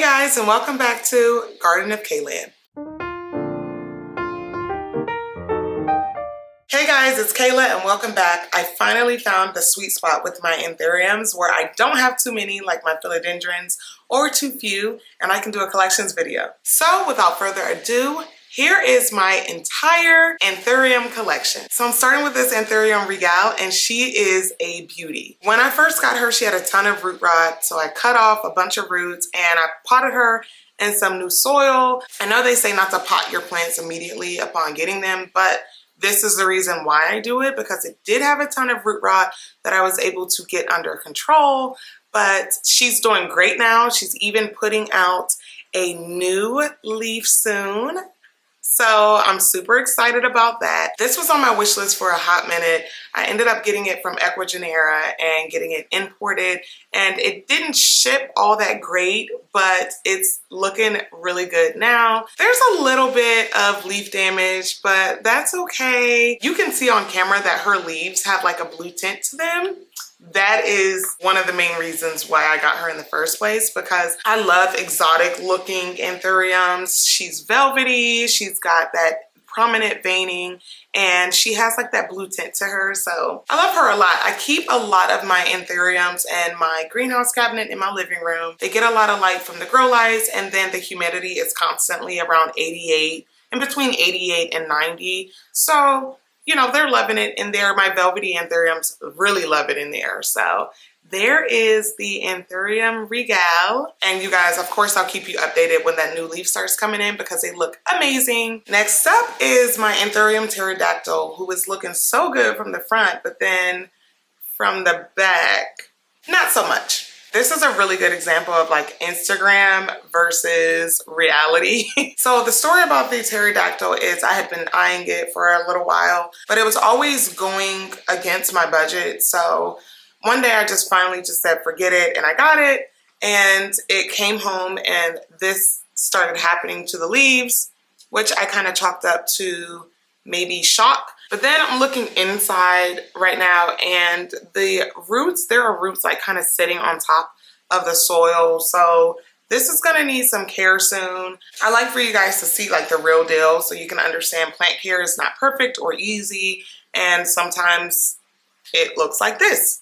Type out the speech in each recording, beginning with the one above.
Hey guys, and welcome back to Garden of Kayland. Hey guys, it's Kayla and welcome back. I finally found the sweet spot with my Anthuriums where I don't have too many like my philodendrons or too few, and I can do a collections video. So without further ado, here is my entire Anthurium collection. So I'm starting with this Anthurium Regal, and she is a beauty. When I first got her, she had a ton of root rot, so I cut off a bunch of roots and I potted her in some new soil. I know they say not to pot your plants immediately upon getting them, but this is the reason why I do it, because it did have a ton of root rot that I was able to get under control, but she's doing great now. She's even putting out a new leaf soon. So I'm super excited about that. This was on my wish list for a hot minute. I ended up getting it from Ecuagenera and getting it imported, and it didn't ship all that great, but it's looking really good now. There's a little bit of leaf damage, but that's okay. You can see on camera that her leaves have like a blue tint to them. That is one of the main reasons why I got her in the first place, because I love exotic looking Anthuriums. She's velvety, she's got that prominent veining, and she has like that blue tint to her. So I love her a lot. I keep a lot of my Anthuriums in my greenhouse cabinet in my living room. They get a lot of light from the grow lights, and then the humidity is constantly around 88, in between 88 and 90. So you know, they're loving it in there. My velvety Anthuriums really love it in there. So there is the Anthurium Regal. And you guys, of course, I'll keep you updated when that new leaf starts coming in because they look amazing. Next up is my Anthurium Pterodactyl, who is looking so good from the front, but then from the back, not so much. This is a really good example of like Instagram versus reality. So the story about the pterodactyl is I had been eyeing it for a little while, but it was always going against my budget. So one day I just finally just said, forget it. And I got it, and it came home, and this started happening to the leaves, which I kind of chalked up to maybe shock. But then I'm looking inside right now, and the roots, there are roots like kind of sitting on top of the soil. So this is gonna need some care soon. I like for you guys to see like the real deal so you can understand plant care is not perfect or easy, and sometimes it looks like this.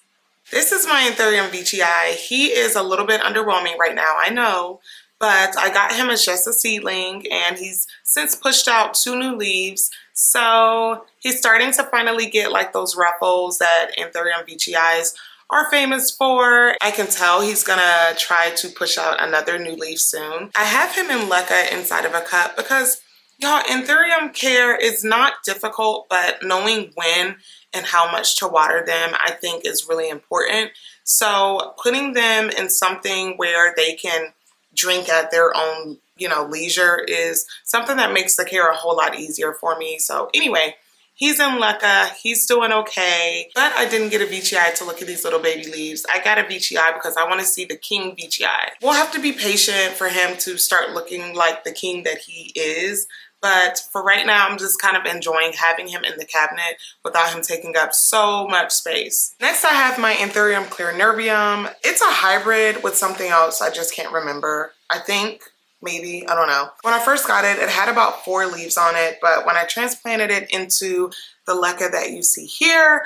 This is my Anthurium Veitchii. He is a little bit underwhelming right now, I know, but I got him as just a seedling, and he's since pushed out 2 new leaves. So he's starting to finally get like those ruffles that Anthurium Veitchii are famous for. I can tell he's gonna try to push out another new leaf soon. I have him in leca inside of a cup because, y'all, Anthurium care is not difficult, but knowing when and how much to water them, I think is really important. So putting them in something where they can drink at their own, leisure is something that makes the care a whole lot easier for me. So anyway, he's in leca, he's doing okay, but I didn't get a Veitchii to look at these little baby leaves. I got a Veitchii because I want to see the king Veitchii. We'll have to be patient for him to start looking like the king that he is. But for right now, I'm just kind of enjoying having him in the cabinet without him taking up so much space. Next, I have my Anthurium Clarinerbium. It's a hybrid with something else. I just can't remember. I think, maybe, I don't know. When I first got it, it had about 4 leaves on it. But when I transplanted it into the leca that you see here,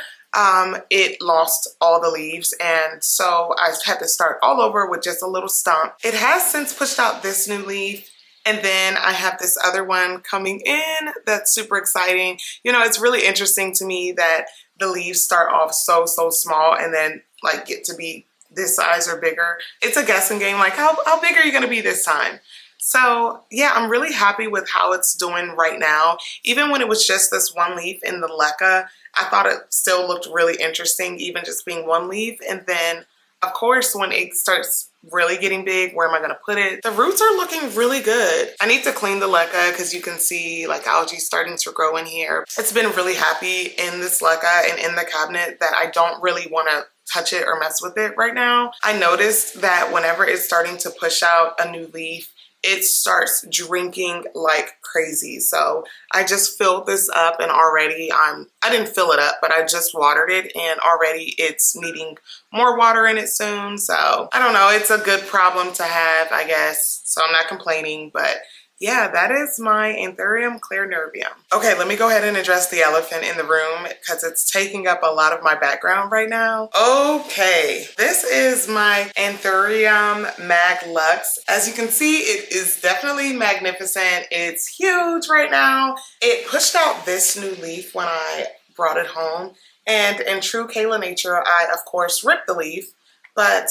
it lost all the leaves, and so I had to start all over with just a little stump. It has since pushed out this new leaf. And then I have this other one coming in that's super exciting. It's really interesting to me that the leaves start off so small and then like get to be this size or bigger. It's a guessing game, like how big are you gonna be this time? So yeah, I'm really happy with how it's doing right now. Even when it was just this 1 leaf in the leca, I thought it still looked really interesting, even just being 1 leaf. And then of course, when it starts really getting big, where am I gonna put it? The roots are looking really good. I need to clean the leca because you can see like algae starting to grow in here. It's been really happy in this leca and in the cabinet that I don't really wanna touch it or mess with it right now. I noticed that whenever it's starting to push out a new leaf, it starts drinking like crazy. So I just filled this up, and already I didn't fill it up, but I just watered it, and already it's needing more water in it soon. So I don't know, it's a good problem to have, I guess. So I'm not complaining, but yeah, that is my Anthurium Clarinerbium. Okay, let me go ahead and address the elephant in the room because it's taking up a lot of my background right now. Okay, this is my Anthurium Mag Lux. As you can see, it is definitely magnificent. It's huge right now. It pushed out this new leaf when I brought it home. And in true Kayla nature, I of course ripped the leaf, but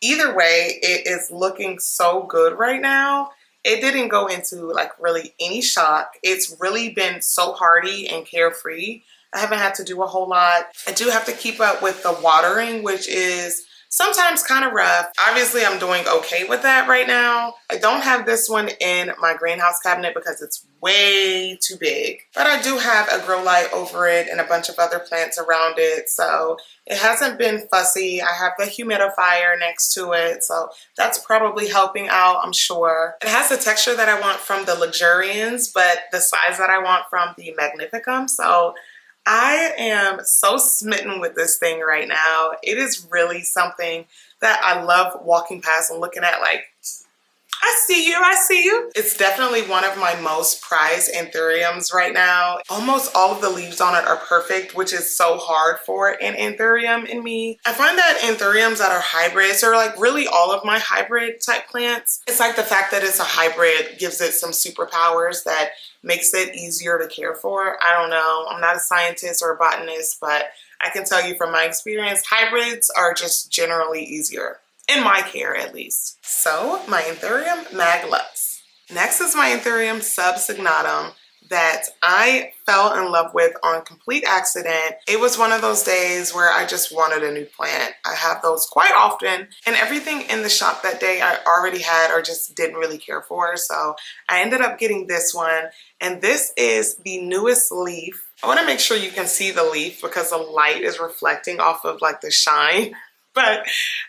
either way, it is looking so good right now. It didn't go into like really any shock. It's really been so hardy and carefree. I haven't had to do a whole lot. I do have to keep up with the watering, which is sometimes kind of rough. Obviously, I'm doing okay with that right now. I don't have this one in my greenhouse cabinet because it's way too big. But I do have a grow light over it and a bunch of other plants around it. So it hasn't been fussy. I have the humidifier next to it. So that's probably helping out, I'm sure. It has the texture that I want from the Luxurians, but the size that I want from the Magnificum. So I am so smitten with this thing right now. It is really something that I love walking past and looking at like, I see you, I see you. It's definitely one of my most prized Anthuriums right now. Almost all of the leaves on it are perfect, which is so hard for an Anthurium in me. I find that Anthuriums that are hybrids, or like really all of my hybrid type plants, it's like the fact that it's a hybrid gives it some superpowers that makes it easier to care for. I don't know, I'm not a scientist or a botanist, but I can tell you from my experience, hybrids are just generally easier. In my care, at least. So, my Anthurium Mag Lux. Next is my Anthurium Subsignatum that I fell in love with on complete accident. It was one of those days where I just wanted a new plant. I have those quite often, and everything in the shop that day I already had or just didn't really care for. So, I ended up getting this one, and this is the newest leaf. I want to make sure you can see the leaf because the light is reflecting off of like the shine. But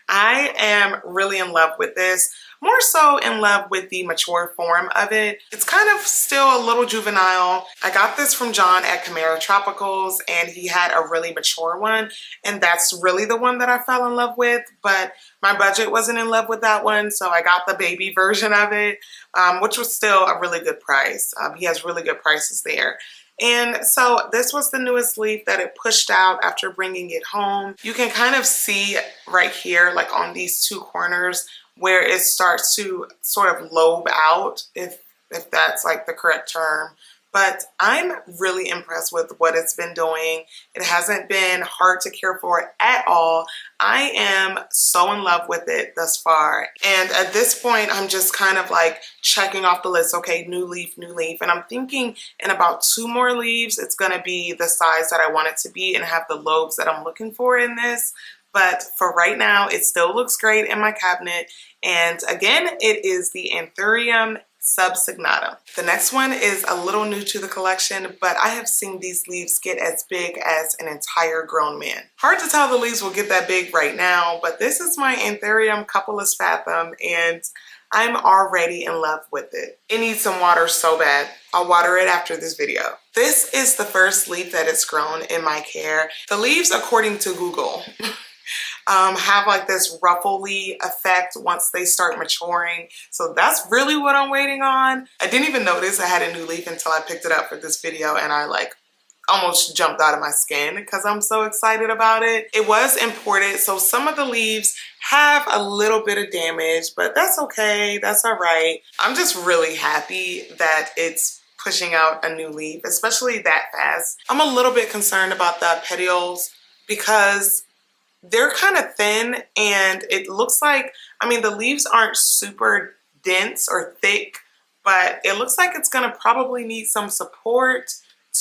I am really in love with this, more so in love with the mature form of it. It's kind of still a little juvenile. I got this from John at Chimera Tropicals, and he had a really mature one, and that's really the one that I fell in love with, but my budget wasn't in love with that one, so I got the baby version of it, which was still a really good price. He has really good prices there. And so this was the newest leaf that it pushed out after bringing it home. You can kind of see right here, like on these two corners, where it starts to sort of lobe out, if that's like the correct term. But I'm really impressed with what it's been doing. It hasn't been hard to care for at all. I am so in love with it thus far. And at this point, I'm just kind of like checking off the list. Okay, new leaf, new leaf. And I'm thinking in about 2 more leaves, it's gonna be the size that I want it to be and have the lobes that I'm looking for in this. But for right now, it still looks great in my cabinet. And again, it is the Anthurium Subsignatum. The next one is a little new to the collection, but I have seen these leaves get as big as an entire grown man. Hard to tell the leaves will get that big right now, but this is my Anthurium Coupulus-Fathom, and I'm already in love with it. It needs some water so bad. I'll water it after this video. This is the first leaf that it's grown in my care. The leaves, according to Google, have like this ruffly effect once they start maturing. So that's really what I'm waiting on. I didn't even notice I had a new leaf until I picked it up for this video, and I like almost jumped out of my skin because I'm so excited about it. It was imported, so some of the leaves have a little bit of damage, but that's okay, that's all right. I'm just really happy that it's pushing out a new leaf, especially that fast. I'm a little bit concerned about the petioles because they're kind of thin, and it looks like, I mean, the leaves aren't super dense or thick, but it looks like it's gonna probably need some support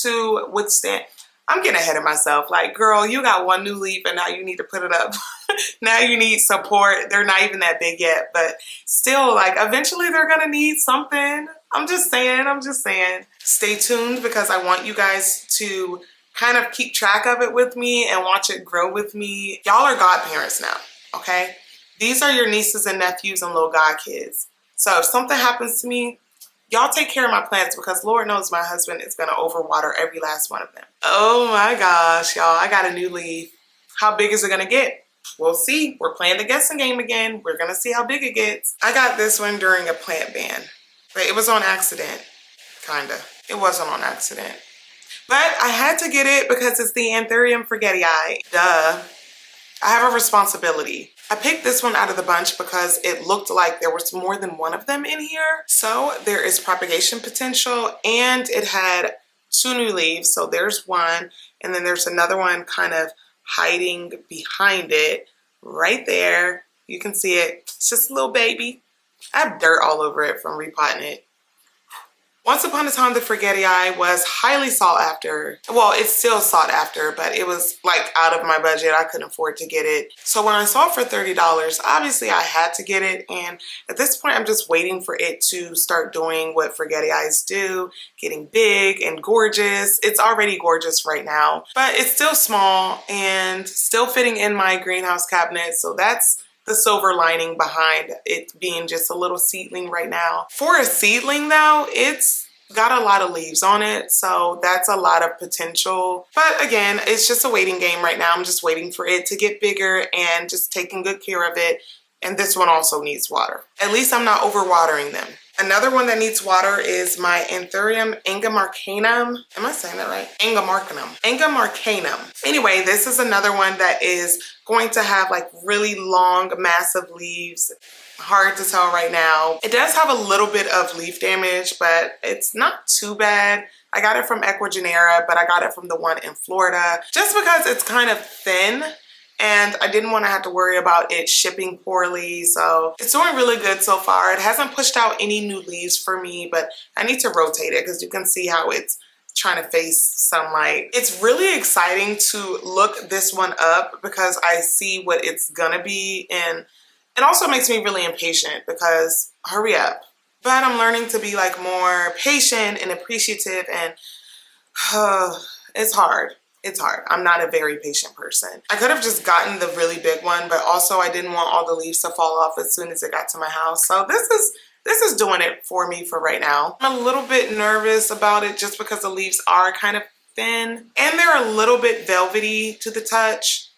to withstand. I'm getting ahead of myself. Like, girl, you got 1 new leaf and now you need to put it up. Now you need support. They're not even that big yet, but still, like, eventually they're gonna need something. I'm just saying, I'm just saying. Stay tuned because I want you guys to kind of keep track of it with me and watch it grow with me. Y'all are godparents now, okay? These are your nieces and nephews and little godkids. So if something happens to me, y'all take care of my plants because Lord knows my husband is gonna overwater every last one of them. Oh my gosh, y'all, I got a new leaf. How big is it gonna get? We'll see. We're playing the guessing game again. We're gonna see how big it gets. I got this one during a plant ban, but it was on accident, kinda. It wasn't on accident. But I had to get it because it's the Anthurium Forgetii. Duh. I have a responsibility. I picked this one out of the bunch because it looked like there was more than one of them in here. So there is propagation potential and it had 2 new leaves. So there's one and then there's another one kind of hiding behind it right there. You can see it. It's just a little baby. I have dirt all over it from repotting it. Once upon a time, the Forgetii was highly sought after. Well, it's still sought after, but it was like out of my budget. I couldn't afford to get it. So when I saw it for $30, obviously I had to get it. And at this point, I'm just waiting for it to start doing what Forgetiis do, getting big and gorgeous. It's already gorgeous right now, but it's still small and still fitting in my greenhouse cabinet. So that's the silver lining behind it being just a little seedling right now. For a seedling though, it's got a lot of leaves on it, so that's a lot of potential. But again, it's just a waiting game right now. I'm just waiting for it to get bigger and just taking good care of it. And this one also needs water. At least I'm not overwatering them. Another one that needs water is my Anthurium Inguimarcanum. Am I saying that right? Inguimarcanum. Anyway, this is another one that is going to have like really long, massive leaves. Hard to tell right now. It does have a little bit of leaf damage, but it's not too bad. I got it from Ecuagenera, but I got it from the one in Florida just because it's kind of thin. And I didn't want to have to worry about it shipping poorly. So it's doing really good so far. It hasn't pushed out any new leaves for me, but I need to rotate it because you can see how it's trying to face sunlight. It's really exciting to look this one up because I see what it's gonna be. And it also makes me really impatient because hurry up. But I'm learning to be like more patient and appreciative and it's hard. It's hard. I'm not a very patient person. I could have just gotten the really big one, but also I didn't want all the leaves to fall off as soon as it got to my house. So this is doing it for me for right now. I'm a little bit nervous about it just because the leaves are kind of thin and they're a little bit velvety to the touch.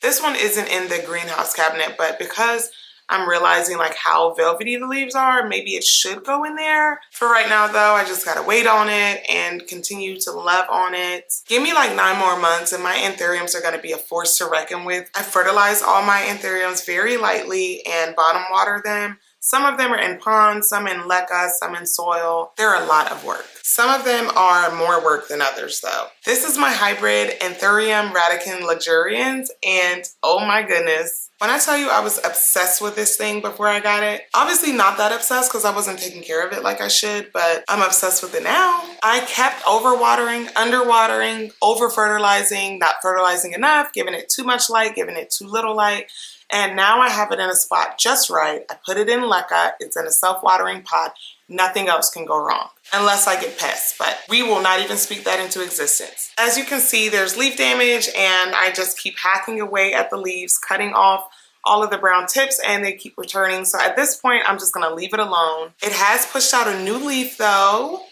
This one isn't in the greenhouse cabinet, but because I'm realizing like how velvety the leaves are, maybe it should go in there. For right now though, I just gotta wait on it and continue to love on it. Give me like 9 more months and my Anthuriums are gonna be a force to reckon with. I fertilize all my Anthuriums very lightly and bottom water them. Some of them are in ponds, some in leca, some in soil. They're a lot of work. Some of them are more work than others though. This is my hybrid Anthurium Radicans luxurians and oh my goodness. When I tell you I was obsessed with this thing before I got it, obviously not that obsessed because I wasn't taking care of it like I should, but I'm obsessed with it now. I kept overwatering, underwatering, over-fertilizing, not fertilizing enough, giving it too much light, giving it too little light. And now I have it in a spot just right. I put it in leca. It's in a self-watering pot. Nothing else can go wrong unless I get pests, but we will not even speak that into existence. As you can see, there's leaf damage and I just keep hacking away at the leaves, cutting off all of the brown tips and they keep returning. So at this point, I'm just gonna leave it alone. It has pushed out a new leaf though.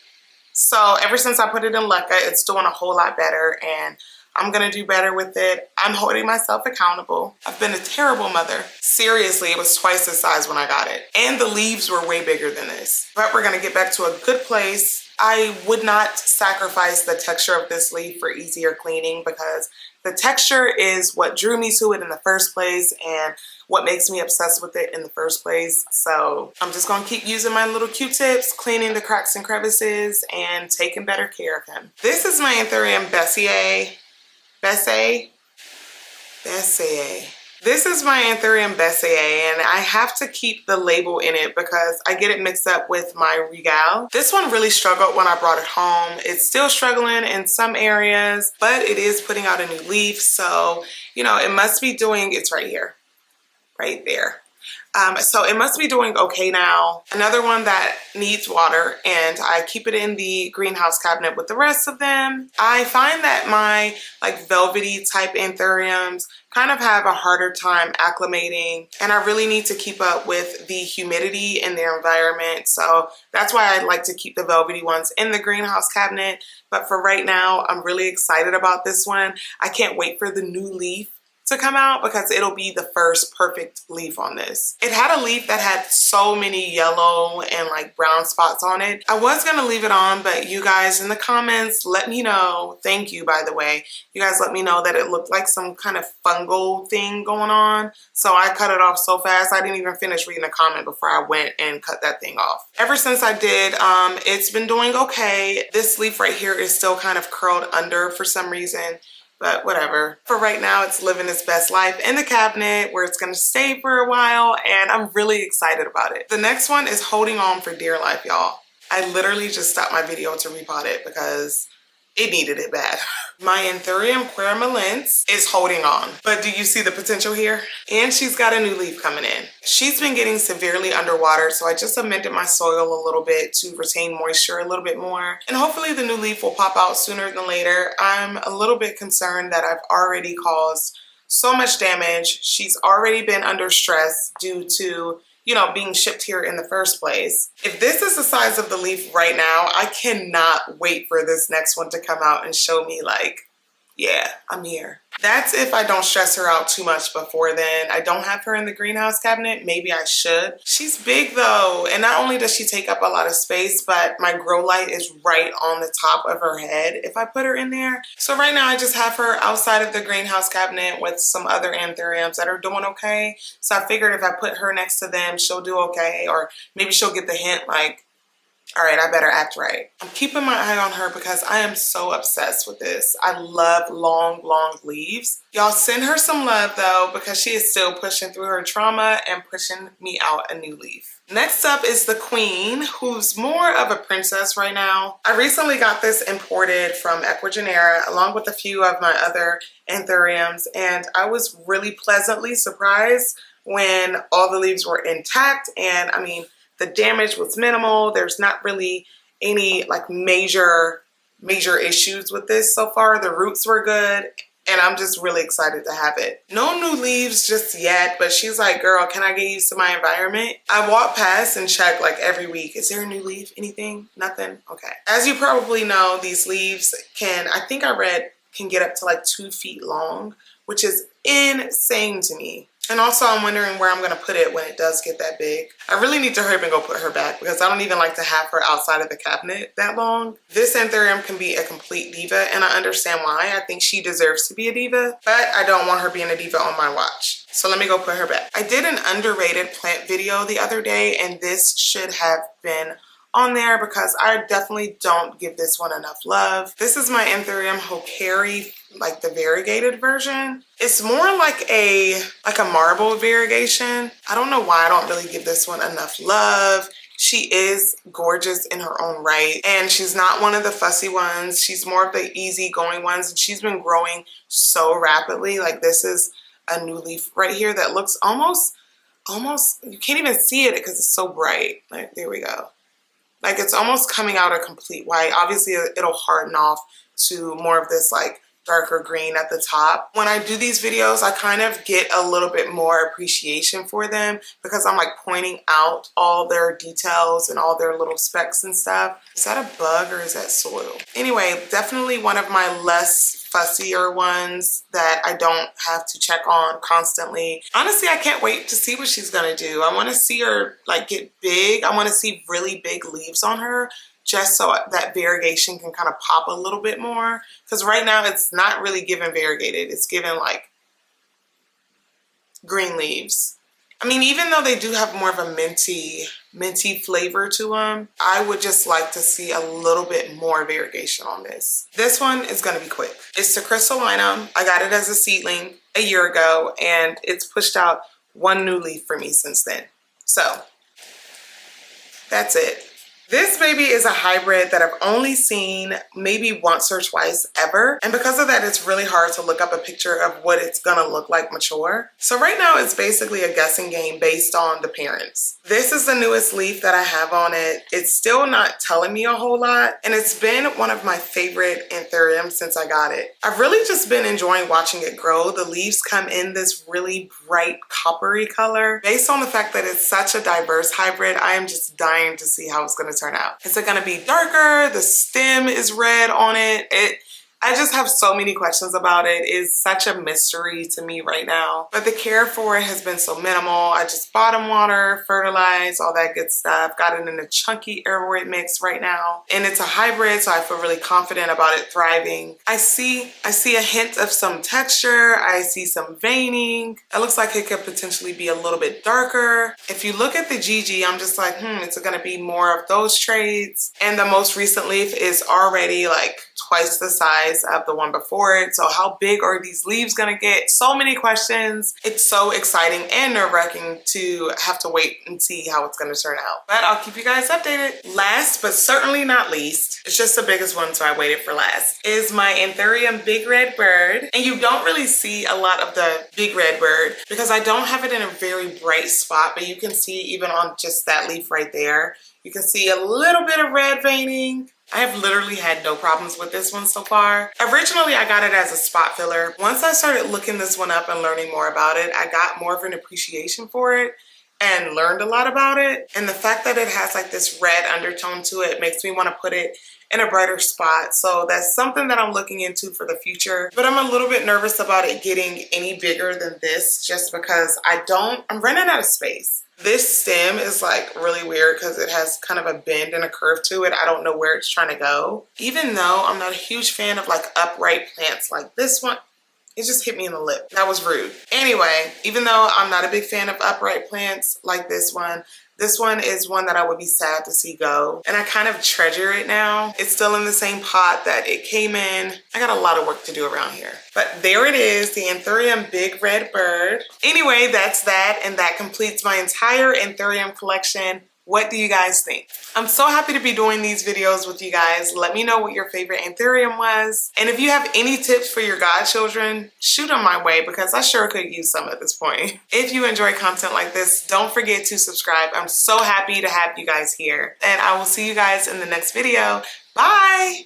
So ever since I put it in leca, it's doing a whole lot better and I'm gonna do better with it. I'm holding myself accountable. I've been a terrible mother. Seriously, it was twice the size when I got it. And the leaves were way bigger than this. But we're gonna get back to a good place. I would not sacrifice the texture of this leaf for easier cleaning because the texture is what drew me to it in the first place and what makes me obsessed with it in the first place. So I'm just gonna keep using my little Q-tips, cleaning the cracks and crevices and taking better care of him. This is my Anthurium Bessaeae. Bessaeae. This is my Anthurium Bessaeae and I have to keep the label in it because I get it mixed up with my Regal. This one really struggled when I brought it home. It's still struggling in some areas, but it is putting out a new leaf. So, you know, it must be doing, it's right here, right there. So it must be doing okay now. Another one that needs water, and I keep it in the greenhouse cabinet with the rest of them. I find that my like velvety type anthuriums kind of have a harder time acclimating, and I really need to keep up with the humidity in their environment. So that's why I like to keep the velvety ones in the greenhouse cabinet. But for right now, I'm really excited about this one. I can't wait for the new leaf to come out because it'll be the first perfect leaf on this. It had a leaf that had so many yellow and like brown spots on it. I was gonna leave it on, but you guys in the comments let me know. Thank you, by the way. You guys let me know that it looked like some kind of fungal thing going on. So I cut it off so fast. I didn't even finish reading the comment before I went and cut that thing off. Ever since I did, it's been doing okay. This leaf right here is still kind of curled under for some reason. But whatever. For right now, it's living its best life in the cabinet where it's gonna stay for a while, and I'm really excited about it. The next one is holding on for dear life, y'all. I literally just stopped my video to repot it because it needed it bad. My Anthurium Clarinerbium is holding on, but do you see the potential here? And she's got a new leaf coming in. She's been getting severely underwatered, so I just amended my soil a little bit to retain moisture a little bit more, and hopefully the new leaf will pop out sooner than later. I'm a little bit concerned that I've already caused so much damage. She's already been under stress due to being shipped here in the first place. If this is the size of the leaf right now, I cannot wait for this next one to come out and show me like, yeah, I'm here. That's if I don't stress her out too much before then. I don't have her in the greenhouse cabinet. Maybe I should. She's big though, and not only does she take up a lot of space, but my grow light is right on the top of her head if I put her in there. So right now I just have her outside of the greenhouse cabinet with some other anthuriums that are doing okay. So I figured if I put her next to them, she'll do okay, or maybe she'll get the hint like, all right, I better act right. I'm keeping my eye on her because I am so obsessed with this. I love long, long leaves. Y'all send her some love though, because she is still pushing through her trauma and pushing me out a new leaf. Next up is the queen, who's more of a princess right now. I recently got this imported from Ecuagenera along with a few of my other anthuriums, and I was really pleasantly surprised when all the leaves were intact. And I mean, the damage was minimal. There's not really any like major issues with this so far. The roots were good, and I'm just really excited to have it. No new leaves just yet, but she's like, girl, can I get used to my environment? I walk past and check like every week. Is there a new leaf? Anything? Nothing? Okay. As you probably know, these leaves can, I think I read, can get up to like 2 feet long, which is insane to me. And also I'm wondering where I'm gonna put it when it does get that big. I really need to hurry up and go put her back because I don't even like to have her outside of the cabinet that long. This Anthurium can be a complete diva, and I understand why. I think she deserves to be a diva, but I don't want her being a diva on my watch. So let me go put her back. I did an underrated plant video the other day, and this should have been on there because I definitely don't give this one enough love. This is my Anthurium Warocqueanum, like the variegated version. It's more like a marble variegation. I don't know why I don't really give this one enough love. She is gorgeous in her own right, and she's not one of the fussy ones. She's more of the easygoing ones, and she's been growing so rapidly. Like this is a new leaf right here that looks almost, you can't even see it because it's so bright. Like, there we go. Like it's almost coming out a complete white. Obviously it'll harden off to more of this like darker green at the top. When I do these videos, I kind of get a little bit more appreciation for them because I'm like pointing out all their details and all their little specks and stuff. Is that a bug or is that soil? Anyway, definitely one of my less fussier ones that I don't have to check on constantly. Honestly, I can't wait to see what she's gonna do. I wanna see her like get big. I wanna see really big leaves on her just so that variegation can kind of pop a little bit more. Because right now it's not really given variegated. It's given like green leaves. I mean, even though they do have more of a minty flavor to them, I would just like to see a little bit more variegation on this. This one is gonna be quick. It's the crystallinum. I got it as a seedling a year ago, and it's pushed out one new leaf for me since then. So that's it. This baby is a hybrid that I've only seen maybe once or twice ever. And because of that, it's really hard to look up a picture of what it's gonna look like mature. So right now it's basically a guessing game based on the parents. This is the newest leaf that I have on it. It's still not telling me a whole lot. And it's been one of my favorite Anthuriums since I got it. I've really just been enjoying watching it grow. The leaves come in this really bright coppery color. Based on the fact that it's such a diverse hybrid, I am just dying to see how it's gonna turn out. Is it gonna be darker? The stem is red on it. I just have so many questions about it. It's such a mystery to me right now. But the care for it has been so minimal. I just bottom water, fertilize, all that good stuff. Got it in a chunky aeroid mix right now. And it's a hybrid, so I feel really confident about it thriving. I see a hint of some texture. I see some veining. It looks like it could potentially be a little bit darker. If you look at the GG, I'm just like, it's gonna be more of those traits. And the most recent leaf is already like twice the size of the one before it. So how big are these leaves gonna get? So many questions. It's so exciting and nerve-wracking to have to wait and see how it's gonna turn out. But I'll keep you guys updated. Last but certainly not least, it's just the biggest one, so I waited for last, is my Anthurium Big Red Bird. And you don't really see a lot of the Big Red Bird because I don't have it in a very bright spot, but you can see even on just that leaf right there, you can see a little bit of red veining. I have literally had no problems with this one so far. Originally, I got it as a spot filler. Once I started looking this one up and learning more about it, I got more of an appreciation for it and learned a lot about it. And the fact that it has like this red undertone to it makes me want to put it in a brighter spot. So that's something that I'm looking into for the future. But I'm a little bit nervous about it getting any bigger than this just because I'm running out of space. This stem is like really weird because it has kind of a bend and a curve to it. I don't know where it's trying to go. Even though I'm not a huge fan of like upright plants like this one, it just hit me in the lip. That was rude. Anyway, even though I'm not a big fan of upright plants like this one is one that I would be sad to see go. And I kind of treasure it now. It's still in the same pot that it came in. I got a lot of work to do around here. But there it is, the Anthurium Big Red Bird. Anyway, that's that, and that completes my entire Anthurium collection. What do you guys think? I'm so happy to be doing these videos with you guys. Let me know what your favorite Anthurium was. And if you have any tips for your godchildren, shoot them my way because I sure could use some at this point. If you enjoy content like this, don't forget to subscribe. I'm so happy to have you guys here. And I will see you guys in the next video. Bye!